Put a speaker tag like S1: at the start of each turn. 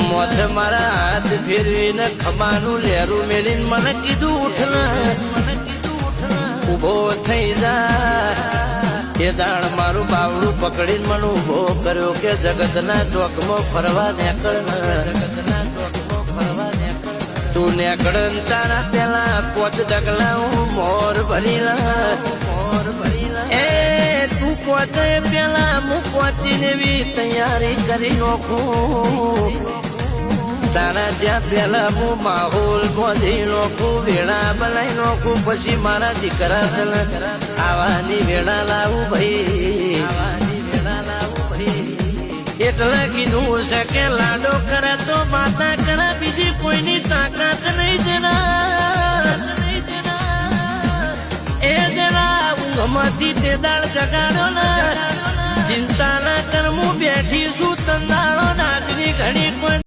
S1: moth મારા હાથ ફેરવીને ખમાનું લેરું મેલીને મને કીધું ઉઠ ઉભો થઈ જા એ દાણ મારું બાવડું પકડીને મને ઉભો કર્યો કે જગતના ચોકમાં ફરવા નીકળ તું નીકળ તારા પેલા 5 ડગલા હું મોર ભરી એ તું પોતે પેલા હું પહોંચીને એવી તૈયારી કરી નાખું તારા ત્યાં પેલા હું માહોલ બોધી નાખું વેળા બનાવી નાખું પછી મારા દીકરા આવાની વેળા લાવું ભાઈ એટલે કીધું છે કે લાડો કરે તો માતા કરે બીજી કોઈની તાકાત નહીં જરા એ જરા ઊંઘમાંથી તે દાળ જગાડો ના ચિંતા ના કર હું બેઠી છું તંદાળો નાચની ઘડી કોઈ